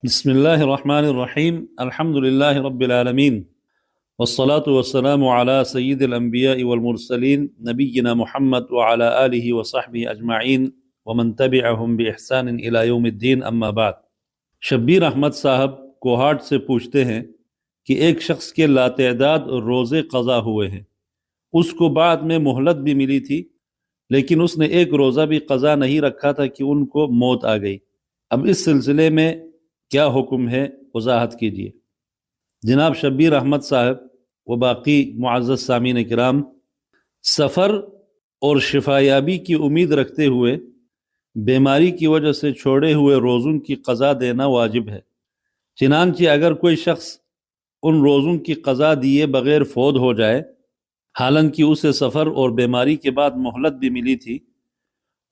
بسم الله الرحمن الرحيم الحمد لله رب العالمين والصلاة والسلام على سيد الأنبياء والمرسلين نبينا محمد وعلى آله وصحبه أجمعين ومن تبعهم بإحسان إلى يوم الدين أما بعد۔ شبیر احمد صاحب کوہاٹ سے پوچھتے ہیں کہ ایک شخص کے لاتعداد روزے قضا ہوئے ہیں، اس کو بعد میں مہلت بھی ملی تھی لیکن اس نے ایک روزہ بھی قضا نہیں رکھا تھا کہ ان کو موت آ گئی۔ اب اس سلسلے میں کیا حکم ہے، وضاحت کیجیے۔ جناب شبیر احمد صاحب و باقی معزز سامعین کرام، سفر اور شفایابی کی امید رکھتے ہوئے بیماری کی وجہ سے چھوڑے ہوئے روزوں کی قضا دینا واجب ہے۔ چنانچہ اگر کوئی شخص ان روزوں کی قضا دیے بغیر فوت ہو جائے، حالانکہ اسے سفر اور بیماری کے بعد مہلت بھی ملی تھی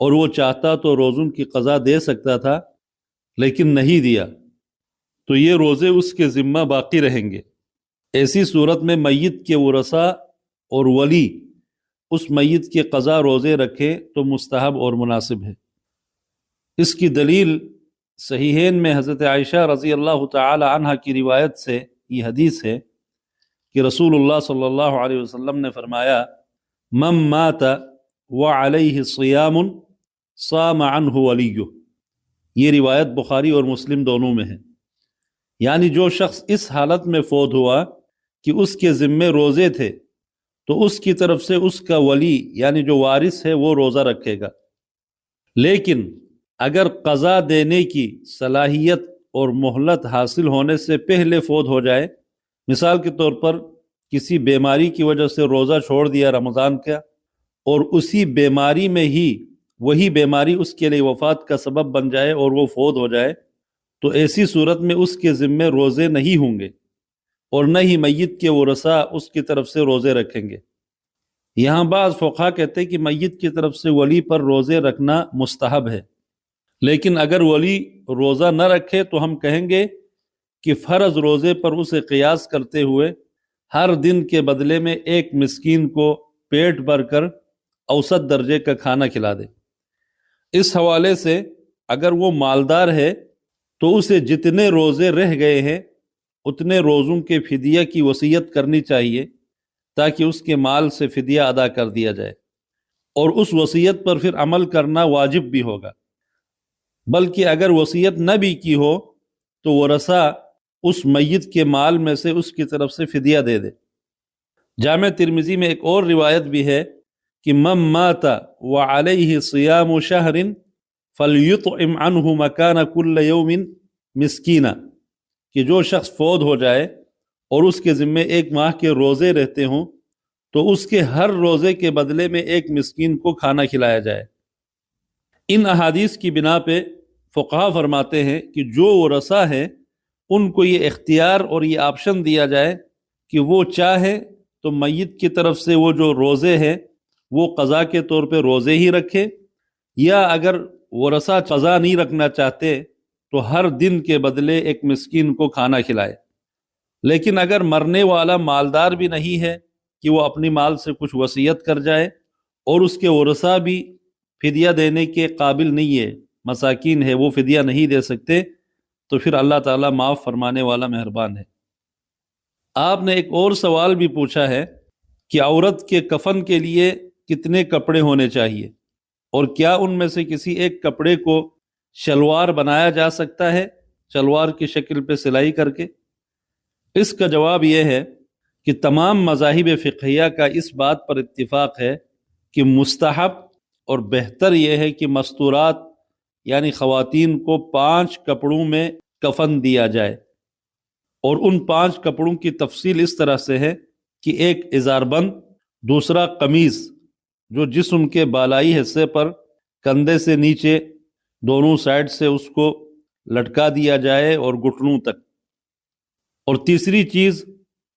اور وہ چاہتا تو روزوں کی قضا دے سکتا تھا لیکن نہیں دیا، تو یہ روزے اس کے ذمہ باقی رہیں گے۔ ایسی صورت میں میت کے ورثاء اور ولی اس میت کے قضا روزے رکھے تو مستحب اور مناسب ہے۔ اس کی دلیل صحیحین میں حضرت عائشہ رضی اللہ تعالی عنہ کی روایت سے یہ حدیث ہے کہ رسول اللہ صلی اللہ علیہ وسلم نے فرمایا، من مات وعلیہ صیام صام عنہ ولیہ۔ یہ روایت بخاری اور مسلم دونوں میں ہے، یعنی جو شخص اس حالت میں فوت ہوا کہ اس کے ذمے روزے تھے تو اس کی طرف سے اس کا ولی یعنی جو وارث ہے وہ روزہ رکھے گا۔ لیکن اگر قضا دینے کی صلاحیت اور مہلت حاصل ہونے سے پہلے فوت ہو جائے، مثال کے طور پر کسی بیماری کی وجہ سے روزہ چھوڑ دیا رمضان کا اور اسی بیماری میں ہی وہی بیماری اس کے لیے وفات کا سبب بن جائے اور وہ فوت ہو جائے، تو ایسی صورت میں اس کے ذمے روزے نہیں ہوں گے اور نہ ہی میت کے ورثاء اس کی طرف سے روزے رکھیں گے۔ یہاں بعض فقہا کہتے ہیں کہ میت کی طرف سے ولی پر روزے رکھنا مستحب ہے، لیکن اگر ولی روزہ نہ رکھے تو ہم کہیں گے کہ فرض روزے پر اسے قیاس کرتے ہوئے ہر دن کے بدلے میں ایک مسکین کو پیٹ بھر کر اوسط درجے کا کھانا کھلا دے۔ اس حوالے سے اگر وہ مالدار ہے تو اسے جتنے روزے رہ گئے ہیں اتنے روزوں کے فدیہ کی وصیت کرنی چاہیے تاکہ اس کے مال سے فدیہ ادا کر دیا جائے، اور اس وصیت پر پھر عمل کرنا واجب بھی ہوگا۔ بلکہ اگر وصیت نہ بھی کی ہو تو ورثاء اس میت کے مال میں سے اس کی طرف سے فدیہ دے دے۔ جامع ترمذی میں ایک اور روایت بھی ہے کہ من مات وعلیہ صیام شہر فلیطعم عنہ مکان کل یوم مسکینا، کہ جو شخص فوت ہو جائے اور اس کے ذمے ایک ماہ کے روزے رہتے ہوں تو اس کے ہر روزے کے بدلے میں ایک مسکین کو کھانا کھلایا جائے۔ ان احادیث کی بنا پہ فقہا فرماتے ہیں کہ جو ورثاء ہیں ان کو یہ اختیار اور یہ آپشن دیا جائے کہ وہ چاہے تو میت کی طرف سے وہ جو روزے ہیں وہ قضا کے طور پہ روزے ہی رکھے، یا اگر ورثاء قضا نہیں رکھنا چاہتے تو ہر دن کے بدلے ایک مسکین کو کھانا کھلائے۔ لیکن اگر مرنے والا مالدار بھی نہیں ہے کہ وہ اپنی مال سے کچھ وصیت کر جائے اور اس کے ورثاء بھی فدیہ دینے کے قابل نہیں ہے، مساکین ہے، وہ فدیہ نہیں دے سکتے، تو پھر اللہ تعالیٰ معاف فرمانے والا مہربان ہے۔ آپ نے ایک اور سوال بھی پوچھا ہے کہ عورت کے کفن کے لیے کتنے کپڑے ہونے چاہیے اور کیا ان میں سے کسی ایک کپڑے کو شلوار بنایا جا سکتا ہے، شلوار کی شکل پہ سلائی کر کے؟ اس کا جواب یہ ہے کہ تمام مذاہب فقہیہ کا اس بات پر اتفاق ہے کہ مستحب اور بہتر یہ ہے کہ مستورات یعنی خواتین کو 5 کپڑوں میں کفن دیا جائے، اور ان 5 کپڑوں کی تفصیل اس طرح سے ہے کہ ایک ازار بند، دوسرا قمیض جو جسم کے بالائی حصے پر کندھے سے نیچے دونوں سائڈ سے اس کو لٹکا دیا جائے اور گھٹنوں تک، اور تیسری چیز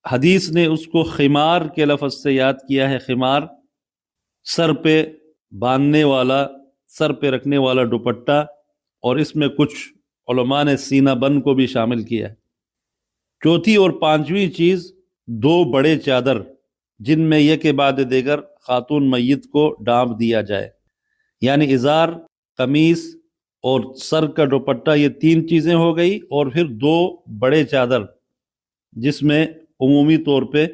حدیث نے اس کو خمار کے لفظ سے یاد کیا ہے، خمار، سر پہ باندھنے والا، سر پہ رکھنے والا دوپٹہ، اور اس میں کچھ علماء نے سینہ بند کو بھی شامل کیا ہے۔ چوتھی اور 5ویں چیز 2 بڑے چادر جن میں یک بعد دیگر خاتون میت کو ڈانپ دیا جائے، یعنی ازار، قمیص اور سر کا دوپٹہ، یہ 3 چیزیں ہو گئی، اور پھر 2 بڑے چادر جس میں عمومی طور پہ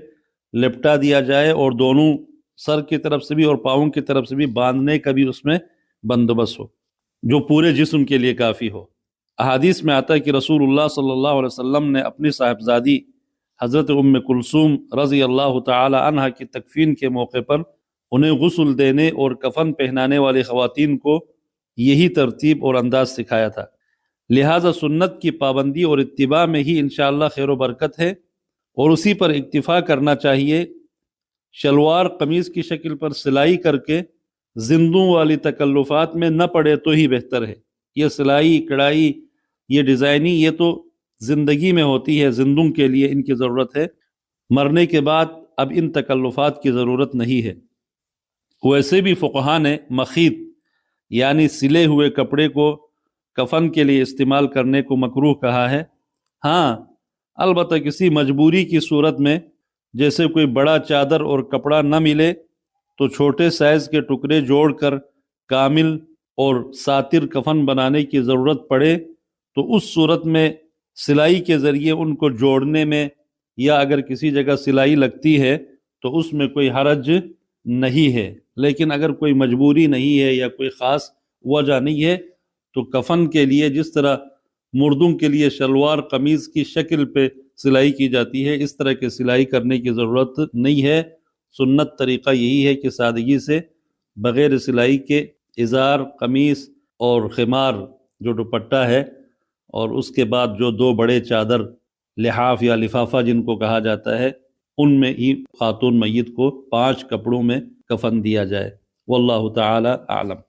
لپٹا دیا جائے اور دونوں سر کی طرف سے بھی اور پاؤں کی طرف سے بھی باندھنے کا بھی اس میں بندوبست ہو، جو پورے جسم کے لیے کافی ہو۔ احادیث میں آتا ہے کہ رسول اللہ صلی اللہ علیہ وسلم نے اپنی صاحبزادی حضرت ام کلثوم رضی اللہ تعالی عنہ کی تکفین کے موقع پر انہیں غسل دینے اور کفن پہنانے والی خواتین کو یہی ترتیب اور انداز سکھایا تھا۔ لہٰذا سنت کی پابندی اور اتباع میں ہی انشاءاللہ خیر و برکت ہے، اور اسی پر اکتفا کرنا چاہیے۔ شلوار قمیض کی شکل پر سلائی کر کے زندوں والی تکلفات میں نہ پڑے تو ہی بہتر ہے۔ یہ سلائی کڑھائی، یہ ڈیزائنی، یہ تو زندگی میں ہوتی ہے، زندوں کے لیے ان کی ضرورت ہے، مرنے کے بعد اب ان تکلفات کی ضرورت نہیں ہے۔ ویسے بھی فقہا نے مخیط یعنی سلے ہوئے کپڑے کو کفن کے لیے استعمال کرنے کو مکروہ کہا ہے۔ ہاں البتہ کسی مجبوری کی صورت میں، جیسے کوئی بڑا چادر اور کپڑا نہ ملے تو چھوٹے سائز کے ٹکڑے جوڑ کر کامل اور ساتر کفن بنانے کی ضرورت پڑے تو اس صورت میں سلائی کے ذریعے ان کو جوڑنے میں، یا اگر کسی جگہ سلائی لگتی ہے تو اس میں کوئی حرج نہیں ہے۔ لیکن اگر کوئی مجبوری نہیں ہے یا کوئی خاص وجہ نہیں ہے تو کفن کے لیے جس طرح مردوں کے لیے شلوار قمیض کی شکل پہ سلائی کی جاتی ہے، اس طرح کے سلائی کرنے کی ضرورت نہیں ہے۔ سنت طریقہ یہی ہے کہ سادگی سے بغیر سلائی کے ازار، قمیص اور خمار جو دوپٹہ ہے، اور اس کے بعد جو 2 بڑے چادر، لحاف یا لفافہ جن کو کہا جاتا ہے، ان میں ہی خاتون میت کو 5 کپڑوں میں کفن دیا جائے۔ واللہ تعالی اعلم۔